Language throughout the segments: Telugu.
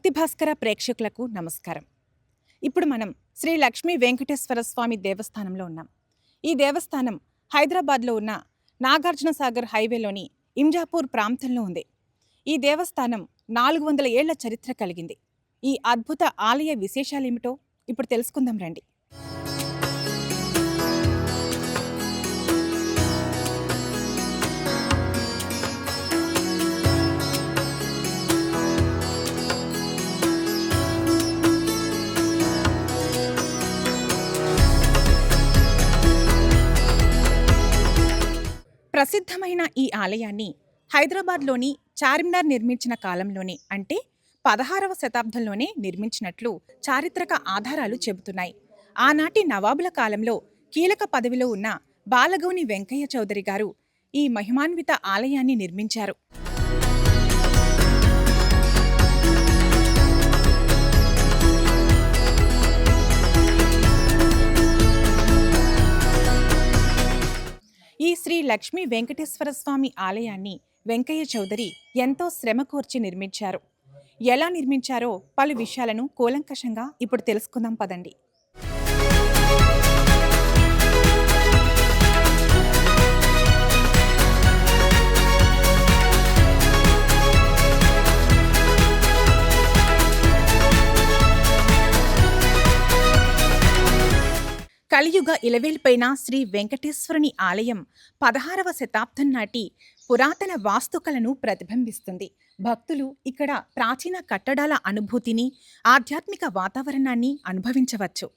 భక్తి భాస్కర ప్రేక్షకులకు నమస్కారం. ఇప్పుడు మనం శ్రీ లక్ష్మీ వెంకటేశ్వర స్వామి దేవస్థానంలో ఉన్నాం. ఈ దేవస్థానం హైదరాబాద్లో ఉన్న నాగార్జున సాగర్ హైవేలోని ఇంజాపూర్ ప్రాంతంలో ఉంది. ఈ దేవస్థానం 400 ఏళ్ల చరిత్ర కలిగింది. ఈ అద్భుత ఆలయ విశేషాలేమిటో ఇప్పుడు తెలుసుకుందాం రండి. ప్రసిద్ధమైన ఈ ఆలయాన్ని హైదరాబాద్లోని చార్మినార్ నిర్మించిన కాలంలోనే, అంటే 16వ శతాబ్దంలోనే నిర్మించినట్లు చారిత్రక ఆధారాలు చెబుతున్నాయి. ఆనాటి నవాబుల కాలంలో కీలక పదవిలో ఉన్న బాలగౌని వెంకయ్య చౌదరి గారు ఈ మహిమాన్విత ఆలయాన్ని నిర్మించారు. ఈ శ్రీ లక్ష్మీ వెంకటేశ్వర స్వామి ఆలయాన్ని వెంకయ్య చౌదరి ఎంతో శ్రమ కోర్చి నిర్మించారు. ఎలా నిర్మించారో పలు విషయాలను కూలంకషంగా ఇప్పుడు తెలుసుకుందాం పదండి. కలియుగ ఇలవేల్పైన శ్రీ వెంకటేశ్వరుని ఆలయం 16వ శతాబ్దం నాటి పురాతన వాస్తుకలను ప్రతిబింబిస్తుంది. భక్తులు ఇక్కడ ప్రాచీన కట్టడాల అనుభూతిని, ఆధ్యాత్మిక వాతావరణాన్ని అనుభవించవచ్చు.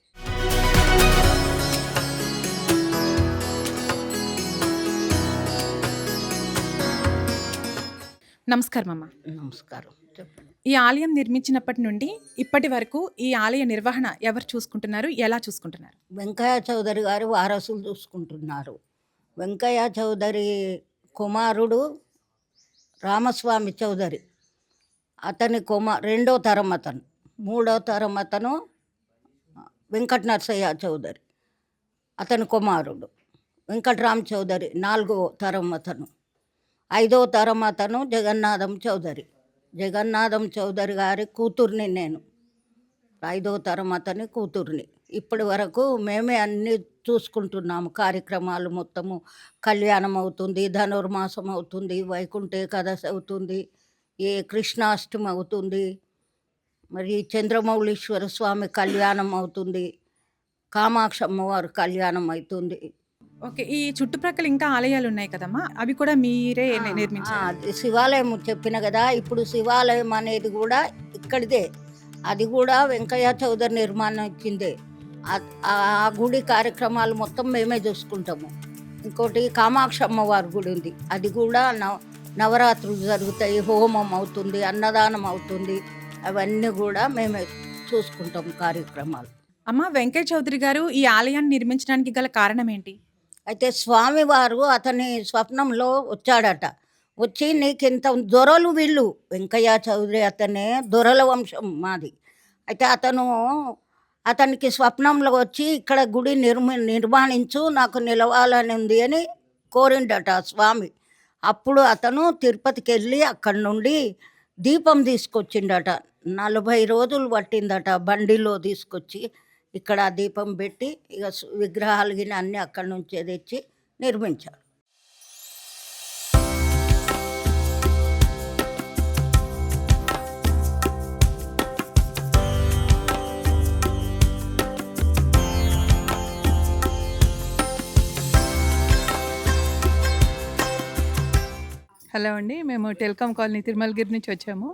నమస్కారం అమ్మ. నమస్కారం. చెప్పండి. ఈ ఆలయం నిర్మించినప్పటి నుండి ఇప్పటి వరకు ఈ ఆలయ నిర్వహణ ఎవరు చూసుకుంటున్నారు, ఎలా చూసుకుంటున్నారు? వెంకయ్య చౌదరి గారు వారసులు చూసుకుంటున్నారు. వెంకయ్య చౌదరి కుమారుడు రామస్వామి చౌదరి, అతని రెండో తరం అతను. మూడో తరం అతను వెంకట నరసయ్య చౌదరి, అతని కుమారుడు. వెంకటరామ చౌదరి నాలుగో తరం అతను. ఐదో తరం అతను జగన్నాథం చౌదరి. జగన్నాథం చౌదరి గారి కూతుర్ని నేను, ఐదో తరం అతని కూతుర్ని. ఇప్పటి వరకు మేమే అన్నీ చూసుకుంటున్నాము. కార్యక్రమాలు మొత్తము, కళ్యాణం అవుతుంది, ధనుర్మాసం అవుతుంది, వైకుంఠ ఏకాదశి అవుతుంది, ఏ కృష్ణాష్టమి అవుతుంది, మరి చంద్రమౌళీశ్వర స్వామి కళ్యాణం అవుతుంది, కామాక్షమ్మ వారి కళ్యాణం అవుతుంది. ఓకే, ఈ చుట్టుప్రక్కల ఇంకా ఆలయాలు ఉన్నాయి కదమ్మా, అవి కూడా మీరే నిర్మించారు? శివాలయం చెప్పిన కదా, ఇప్పుడు శివాలయం అనేది కూడా ఇక్కడిదే. అది కూడా వెంకయ్య చౌదరి నిర్మాణం ఇచ్చిందే. ఆ గుడి కార్యక్రమాలు మొత్తం మేమే చూసుకుంటాము. ఇంకోటి కామాక్షమ్మ వారి గుడి ఉంది, అది కూడా నవరాత్రులు జరుగుతాయి, హోమం అవుతుంది, అన్నదానం అవుతుంది, అవన్నీ కూడా మేమే చూసుకుంటాము కార్యక్రమాలు. అమ్మ, వెంకయ్య చౌదరి గారు ఈ ఆలయాన్ని నిర్మించడానికి గల కారణం ఏంటి? అయితే స్వామివారు అతని స్వప్నంలో వచ్చాడట. వచ్చి నీకింత దొరలు వీళ్ళు, వెంకయ్య చౌదరి అతనే దొరల వంశం మాది. అయితే అతనికి స్వప్నంలో వచ్చి ఇక్కడ గుడి నిర్మాణించు, నాకు నిలవాలని ఉంది అని కోరిండట స్వామి. అప్పుడు అతను తిరుపతికి వెళ్ళి అక్కడి నుండి దీపం తీసుకొచ్చిండట. 40 రోజులు పట్టిందట బండిలో తీసుకొచ్చి ఇక్కడ దీపం పెట్టి ఇక విగ్రహాలు గిన అన్నీ అక్కడి నుంచే తెచ్చి నిర్మించారు. హలో అండి, మేము టెలికాం కాలనీ తిరుమలగిరి నుంచి వచ్చాము.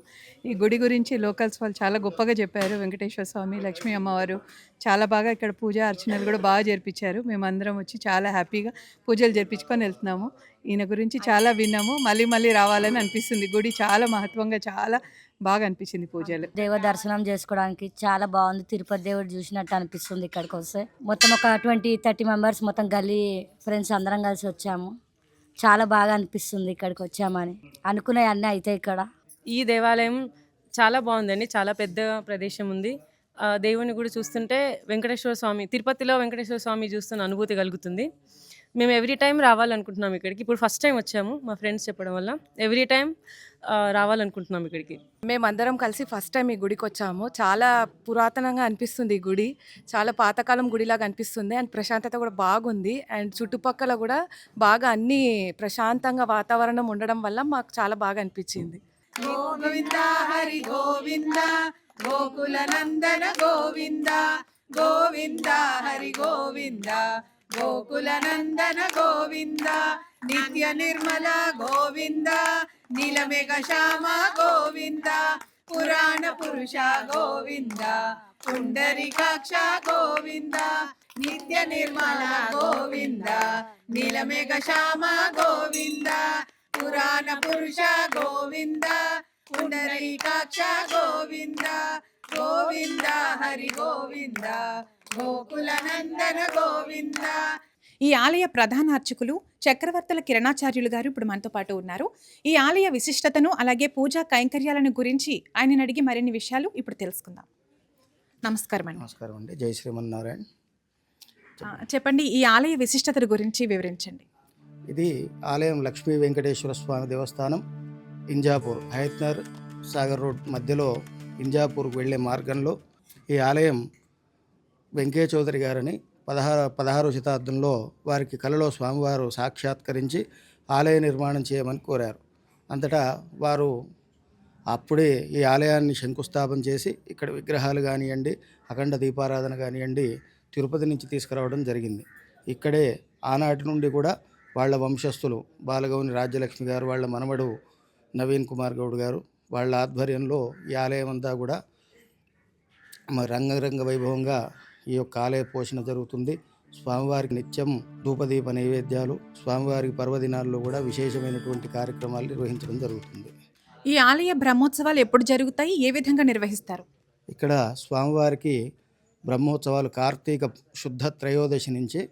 ఈ గుడి గురించి లోకల్స్ వాళ్ళు చాలా గొప్పగా చెప్పారు. వెంకటేశ్వర స్వామి, లక్ష్మీ అమ్మవారు చాలా బాగా ఇక్కడ పూజ అర్చనలు కూడా బాగా జరిపించారు. మేమందరం వచ్చి చాలా హ్యాపీగా పూజలు జరిపించుకొని వెళ్తున్నాము. ఈయన గురించి చాలా విన్నాము, మళ్ళీ మళ్ళీ రావాలని అనిపిస్తుంది. గుడి చాలా మహత్వంగా, చాలా బాగా అనిపించింది పూజలు. దేవ దర్శనం చేసుకోవడానికి చాలా బాగుంది. తిరుపతి దేవుడు చూసినట్టు అనిపిస్తుంది. ఇక్కడికి వస్తే మొత్తం ఒక 20-30 మెంబర్స్ మొత్తం గల్లీ ఫ్రెండ్స్ అందరం కలిసి వచ్చాము. చాలా బాగా అనిపిస్తుంది ఇక్కడికి వచ్చామని. అనుకునేవి అన్నీ అయితే ఇక్కడ ఈ దేవాలయం చాలా బాగుందండి. చాలా పెద్ద ప్రదేశం ఉంది. దేవుని కూడా చూస్తుంటే వెంకటేశ్వర స్వామి, తిరుపతిలో వెంకటేశ్వర స్వామి చూస్తున్న అనుభూతి కలుగుతుంది. మేము ఎవ్రీ టైం రావాలనుకుంటున్నాం ఇక్కడికి. ఇప్పుడు ఫస్ట్ టైం వచ్చాము మా ఫ్రెండ్స్ చెప్పడం వల్ల. ఎవ్రీ టైం రావాలనుకుంటున్నాం ఇక్కడికి. మేమందరం కలిసి ఫస్ట్ టైం ఈ గుడికి వచ్చాము. చాలా పురాతనంగా అనిపిస్తుంది ఈ గుడి. చాలా పాతకాలం గుడిలాగా అనిపిస్తుంది. అండ్ ప్రశాంతత కూడా బాగుంది. అండ్ చుట్టుపక్కల కూడా బాగా అన్ని ప్రశాంతంగా వాతావరణం ఉండడం వల్ల మాకు చాలా బాగా అనిపించింది. గోవింద హరి గోవింద గోకుల నందన గోవింద గోవింద హరి గోవింద గోకుల నందన గోవింద నిత్య నిర్మల గోవింద నీలమేఘ శ్యామ గోవింద పురాణ పురుష గోవింద పుండరీకాక్ష గోవింద నిత్య నిర్మల గోవింద నీలమేఘ శ్యామ గోవింద పురాణ పురుష గోవింద పుండరీకాక్ష గోవింద గోవింద హరి గోవింద గోకుల నందన గోవింద. ఈ ఆలయ ప్రధాన అర్చకులు చక్రవర్తుల కిరణాచార్యులు గారు ఇప్పుడు మనతో పాటు ఉన్నారు. ఈ ఆలయ విశిష్టతను అలాగే పూజా కైంకర్యాలను గురించి ఆయనను అడిగి మరిన్ని విషయాలు ఇప్పుడు తెలుసుకుందాం. నమస్కారం అండి. నమస్కారం అండి. జై శ్రీమన్నారాయణ. చెప్పండి, ఈ ఆలయ విశిష్టత గురించి వివరించండి. ఇది ఆలయం లక్ష్మీ వెంకటేశ్వర స్వామి దేవస్థానం, ఇంజాపూర్ హయత్నర్ సాగర్ రోడ్ మధ్యలో ఇంజాపూర్కు వెళ్ళే మార్గంలో. ఈ ఆలయం వెంకయ్య చౌదరి గారని 16వ శతాబ్దంలో వారికి కలలో స్వామివారు సాక్షాత్కరించి ఆలయ నిర్మాణం చేయమని కోరారు. అంతటా వారు అప్పుడే ఈ ఆలయాన్ని శంకుస్థాపన చేసి ఇక్కడ విగ్రహాలు కానివ్వండి, అఖండ దీపారాధన కానివ్వండి తిరుపతి నుంచి తీసుకురావడం జరిగింది. ఇక్కడే ఆనాటి నుండి కూడా వాళ్ళ వంశస్థులు బాలగౌని రాజ్యలక్ష్మి గారు, వాళ్ళ మనవడు నవీన్ కుమార్ గౌడ్ గారు, వాళ్ళ ఆధ్వర్యంలో ఈ ఆలయం అంతా కూడా రంగరంగ వైభవంగా ఈ యొక్క ఆలయ పోషణ జరుగుతుంది. స్వామివారికి నిత్యం ధూపదీప నైవేద్యాలు, స్వామివారికి పర్వదినాల్లో కూడా విశేషమైనటువంటి కార్యక్రమాలు నిర్వహించడం జరుగుతుంది. ఈ ఆలయ బ్రహ్మోత్సవాలు ఎప్పుడు జరుగుతాయి, ఏ విధంగా నిర్వహిస్తారు? ఇక్కడ స్వామివారికి బ్రహ్మోత్సవాలు కార్తీక శుద్ధ త్రయోదశి నుంచి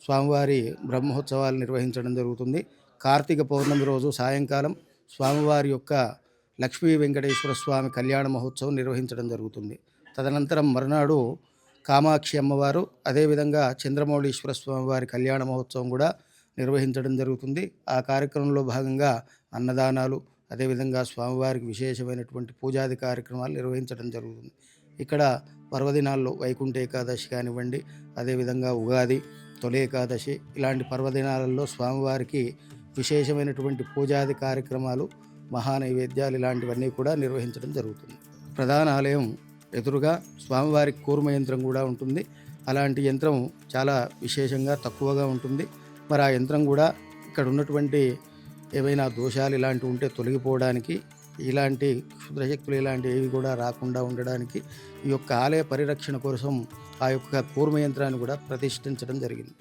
స్వామివారి బ్రహ్మోత్సవాలు నిర్వహించడం జరుగుతుంది. కార్తీక పౌర్ణమి రోజు సాయంకాలం స్వామివారి యొక్క లక్ష్మీ వెంకటేశ్వర స్వామి కళ్యాణ మహోత్సవం నిర్వహించడం జరుగుతుంది. తదనంతరం మరునాడు కామాక్షి అమ్మవారు, అదేవిధంగా చంద్రమౌళీశ్వర స్వామివారి కళ్యాణ మహోత్సవం కూడా నిర్వహించడం జరుగుతుంది. ఆ కార్యక్రమంలో భాగంగా అన్నదానాలు, అదేవిధంగా స్వామివారికి విశేషమైనటువంటి పూజాది కార్యక్రమాలు నిర్వహించడం జరుగుతుంది. ఇక్కడ పర్వదినాల్లో వైకుంఠ ఏకాదశి కానివ్వండి, అదేవిధంగా ఉగాది, తొలి ఏకాదశి ఇలాంటి పర్వదినాలలో స్వామివారికి విశేషమైనటువంటి పూజాది కార్యక్రమాలు, మహానైవేద్యాలు ఇలాంటివన్నీ కూడా నిర్వహించడం జరుగుతుంది. ప్రధాన ఆలయం ఎదురుగా స్వామివారికి కూర్మ యంత్రం కూడా ఉంటుంది. అలాంటి యంత్రం చాలా విశేషంగా తక్కువగా ఉంటుంది. మరి ఆ యంత్రం కూడా ఇక్కడ ఉన్నటువంటి ఏవైనా దోషాలు ఇలాంటివి ఉంటే తొలగిపోవడానికి, ఇలాంటి క్షుద్రశక్తులు ఇలాంటివి ఏవి కూడా రాకుండా ఉండడానికి ఈ యొక్క ఆలయ పరిరక్షణ కోసం ఆ యొక్క కూర్మ యంత్రాన్ని కూడా ప్రతిష్ఠించడం జరిగింది.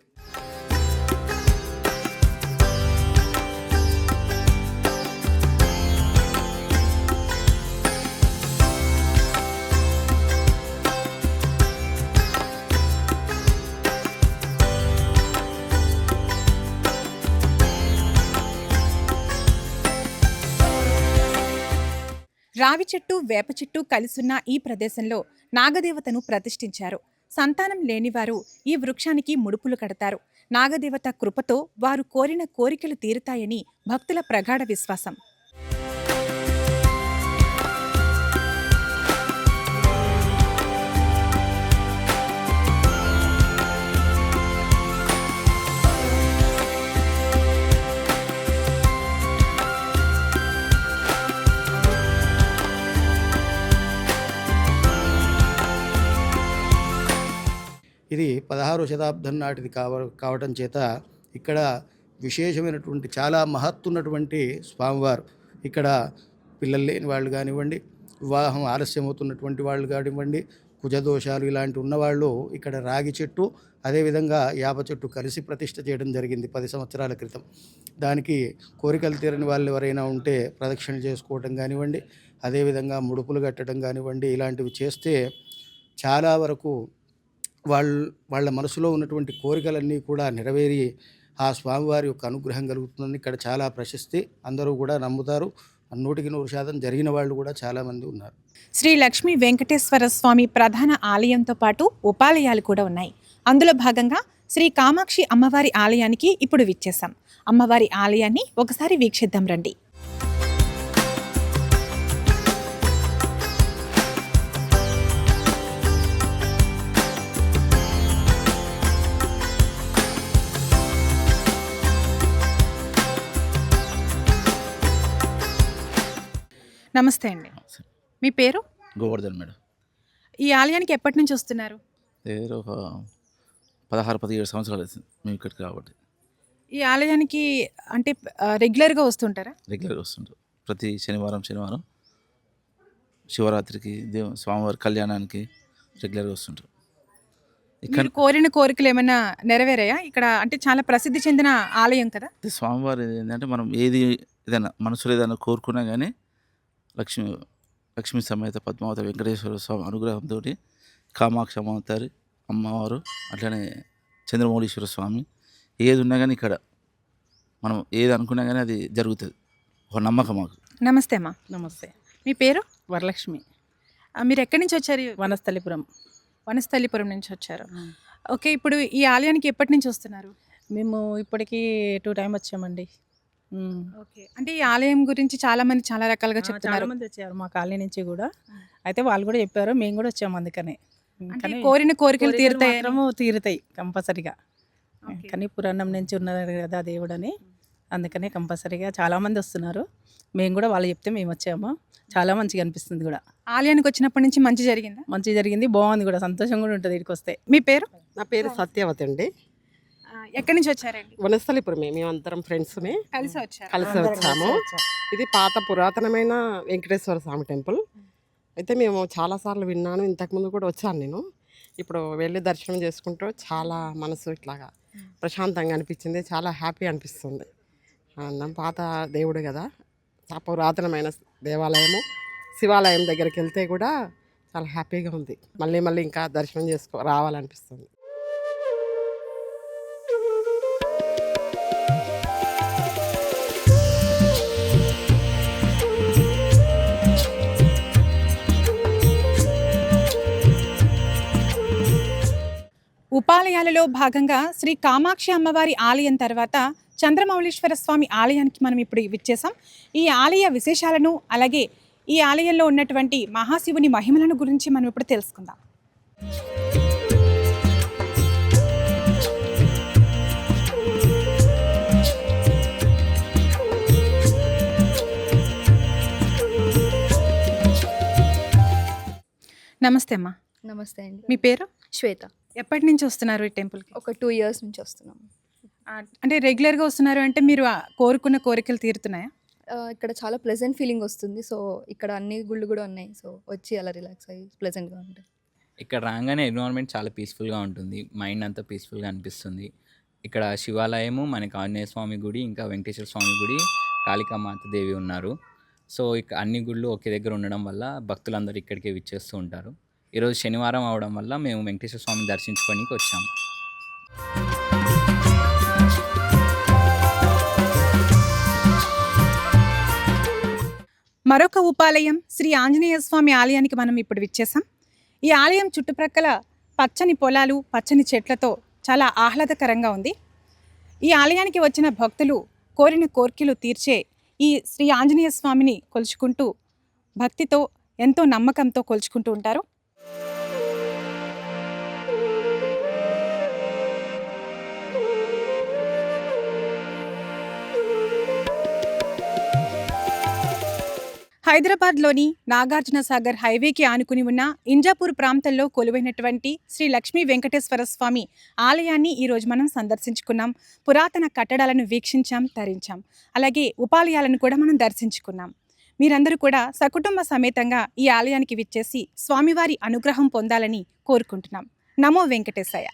రావి చెట్టు, వేప చెట్టు కలిసున్న ఈ ప్రదేశంలో నాగదేవతను ప్రతిష్ఠించారు. సంతానం లేనివారు ఈ వృక్షానికి ముడుపులు కడతారు. నాగదేవత కృపతో వారు కోరిన కోరికలు తీరుతాయని భక్తుల ప్రగాఢ విశ్వాసం. ఇది 16వ శతాబ్దం నాటిది కావటం చేత ఇక్కడ విశేషమైనటువంటి చాలా మహత్తున్నటువంటి స్వామివారు. ఇక్కడ పిల్లలు లేని వాళ్ళు కానివ్వండి, వివాహం ఆలస్యమవుతున్నటువంటి వాళ్ళు కానివ్వండి, కుజదోషాలు ఇలాంటి ఉన్నవాళ్ళు ఇక్కడ రాగి చెట్టు, అదేవిధంగా యాప చెట్టు కలిసి ప్రతిష్ఠ చేయడం జరిగింది 10 సంవత్సరాల క్రితం. దానికి కోరికలు తీరని వాళ్ళు ఎవరైనా ఉంటే ప్రదక్షిణ చేసుకోవడం కానివ్వండి, అదేవిధంగా ముడుపులు కట్టడం కానివ్వండి, ఇలాంటివి చేస్తే చాలా వరకు వాళ్ళ మనసులో ఉన్నటువంటి కోరికలన్నీ కూడా నెరవేరి ఆ స్వామివారి యొక్క అనుగ్రహం కలుగుతుందని ఇక్కడ చాలా ప్రశస్తి. అందరూ కూడా నమ్ముతారు. 100% జరిగిన వాళ్ళు కూడా చాలామంది ఉన్నారు. శ్రీ లక్ష్మీ వెంకటేశ్వర స్వామి ప్రధాన ఆలయంతో పాటు ఉపాలయాలు కూడా ఉన్నాయి. అందులో భాగంగా శ్రీ కామాక్షి అమ్మవారి ఆలయానికి ఇప్పుడు విచ్చేసాం. అమ్మవారి ఆలయాన్ని ఒకసారి వీక్షిద్దాం రండి. నమస్తే అండి. మీ పేరు? గోవర్ధన్ మేడం. ఈ ఆలయానికి ఎప్పటి నుంచి వస్తున్నారు? దగ్గర ఒక 16-17 సంవత్సరాలు అవుతుంది మేము ఇక్కడికి కాబట్టి. ఈ ఆలయానికి అంటే రెగ్యులర్గా వస్తుంటారా? రెగ్యులర్గా వస్తుంటాం. ప్రతి శనివారం శివరాత్రికి స్వామివారి కళ్యాణానికి రెగ్యులర్గా వస్తుంటాం. ఇక్కడ మీరు కోరిన కోరికలు ఏమైనా నెరవేరాయా? ఇక్కడ అంటే చాలా ప్రసిద్ధి చెందిన ఆలయం కదా. స్వామివారి ఏంటంటే మనం ఏదైనా మనసులో ఏదైనా కోరుకున్నా కానీ లక్ష్మీ సమేత పద్మావతి వెంకటేశ్వర స్వామి అనుగ్రహంతో కామాక్షి అమ్మవారు అట్లనే చంద్రమౌళీశ్వర స్వామి ఏది ఉన్నా కానీ ఇక్కడ మనం ఏది అనుకున్నా కానీ అది జరుగుతుంది. ఒక నమ్మకం మాకు. నమస్తే అమ్మా. నమస్తే. మీ పేరు? వరలక్ష్మి. మీరు ఎక్కడి నుంచి వచ్చారు? వనస్థలిపురం. వనస్థలిపురం నుంచి వచ్చారు. ఓకే, ఇప్పుడు ఈ ఆలయానికి ఎప్పటి నుంచి వస్తున్నారు? మేము ఇప్పటికి 2 టైం వచ్చామండి. ఓకే, అంటే ఈ ఆలయం గురించి చాలా మంది చాలా రకాలుగా చాలా చెప్తున్నారు. మంది వచ్చారు మా కాలనీ నుంచి కూడా. అయితే వాళ్ళు కూడా చెప్పారు, మేము కూడా వచ్చాము. అందుకనే అంటే కానీ కోరిన కోరికలు తీరుతాయి. మాత్రము తీరుతాయి కంపల్సరిగా. ఓకే. కానీ పురాణం నుంచి ఉన్నారు కదా దేవుడని, అందుకనే కంపల్సరిగా చాలా మంది వస్తున్నారు. మేము కూడా వాళ్ళు చెప్తే మేము వచ్చాము. చాలా మంచిగా అనిపిస్తుంది కూడా. ఆలయానికి వచ్చినప్పటి నుంచి మంచి జరిగిందా? మంచిగా జరిగింది, బాగుంది కూడా, సంతోషం కూడా ఉంటుంది ఇక్కడికి వస్తే. మీ పేరు? నా పేరు సత్యవతి అండి. ఎక్కడి నుంచి వచ్చారండి? వనస్థలిపురమే. మేమందరం ఫ్రెండ్స్ని కలిసి వచ్చారు. కలిసి వచ్చాము. ఇది పాత పురాతనమైన వెంకటేశ్వర స్వామి టెంపుల్. అయితే మేము చాలాసార్లు విన్నాను, ఇంతకుముందు కూడా వచ్చాను నేను. ఇప్పుడు వెళ్ళి దర్శనం చేసుకుంటూ చాలా మనసు ఇట్లాగా ప్రశాంతంగా అనిపించింది, చాలా హ్యాపీ అనిపిస్తుంది. ఆనందం. పాత దేవుడు కదా, పురాతనమైన దేవాలయము, శివాలయం దగ్గరికి వెళ్తే కూడా చాలా హ్యాపీగా ఉంది. మళ్ళీ మళ్ళీ ఇంకా దర్శనం రావాలనిపిస్తుంది. ఉపాలయాలలో భాగంగా శ్రీ కామాక్షి అమ్మవారి ఆలయం తర్వాత చంద్రమౌళీశ్వర స్వామి ఆలయానికి మనం ఇప్పుడు విచ్చేసాం. ఈ ఆలయ విశేషాలను అలాగే ఈ ఆలయంలో ఉన్నటువంటి మహాశివుని మహిమలను గురించి మనం ఇప్పుడు తెలుసుకుందాం. నమస్తే అమ్మా. నమస్తే అండి. మీ పేరు? శ్వేత. ఎప్పటి నుంచి వస్తున్నారు ఈ టెంపుల్కి? ఒక 2 years నుంచి వస్తున్నాము. అంటే రెగ్యులర్గా వస్తున్నారు అంటే మీరు కోరుకున్న కోరికలు తీరుతున్నాయా? ఇక్కడ చాలా ప్లెజెంట్ ఫీలింగ్ వస్తుంది. సో ఇక్కడ అన్ని గుళ్ళు కూడా ఉన్నాయి. సో వచ్చి అలా రిలాక్స్ అయ్యి ప్లెజెంట్గా ఉంటుంది. ఇక్కడ రాగానే ఎన్విరాన్మెంట్ చాలా పీస్ఫుల్గా ఉంటుంది, మైండ్ అంతా పీస్ఫుల్గా అనిపిస్తుంది. ఇక్కడ శివాలయము, మనకి ఆంజనేయ స్వామి గుడి, ఇంకా వెంకటేశ్వర స్వామి గుడి, కాళికామాత దేవి ఉన్నారు. సో ఇక్కడ అన్ని గుళ్ళు ఒకే దగ్గర ఉండడం వల్ల భక్తులందరూ ఇక్కడికే విచ్చేస్తూ ఉంటారు. ఈరోజు శనివారం అవడం వల్ల మేము వెంకటేశ్వర స్వామిని దర్శించుకోనికి వచ్చాము. మరొక ఉపాలయం శ్రీ ఆంజనేయ స్వామి ఆలయానికి మనం ఇప్పుడు విచ్చేసాం. ఈ ఆలయం చుట్టుప్రక్కల పచ్చని పొలాలు, పచ్చని చెట్లతో చాలా ఆహ్లాదకరంగా ఉంది. ఈ ఆలయానికి వచ్చిన భక్తులు కోరిన కోరికలు తీర్చే ఈ శ్రీ ఆంజనేయ స్వామిని కొలుచుకుంటూ భక్తితో ఎంతో నమ్మకంతో కొలుచుకుంటూ ఉంటారు. హైదరాబాద్లోని నాగార్జున సాగర్ హైవేకి ఆనుకుని ఉన్న ఇంజాపూర్ ప్రాంతంలో కొలువైనటువంటి శ్రీ లక్ష్మీ వెంకటేశ్వర స్వామి ఆలయాన్ని ఈరోజు మనం సందర్శించుకున్నాం. పురాతన కట్టడాలను వీక్షించాం, తరించాం. అలాగే ఉపాలయాలను కూడా మనం దర్శించుకున్నాం. మీరందరూ కూడా సకుటుంబ సమేతంగా ఈ ఆలయానికి విచ్చేసి స్వామివారి అనుగ్రహం పొందాలని కోరుకుంటున్నాం. నమో వెంకటేశాయ.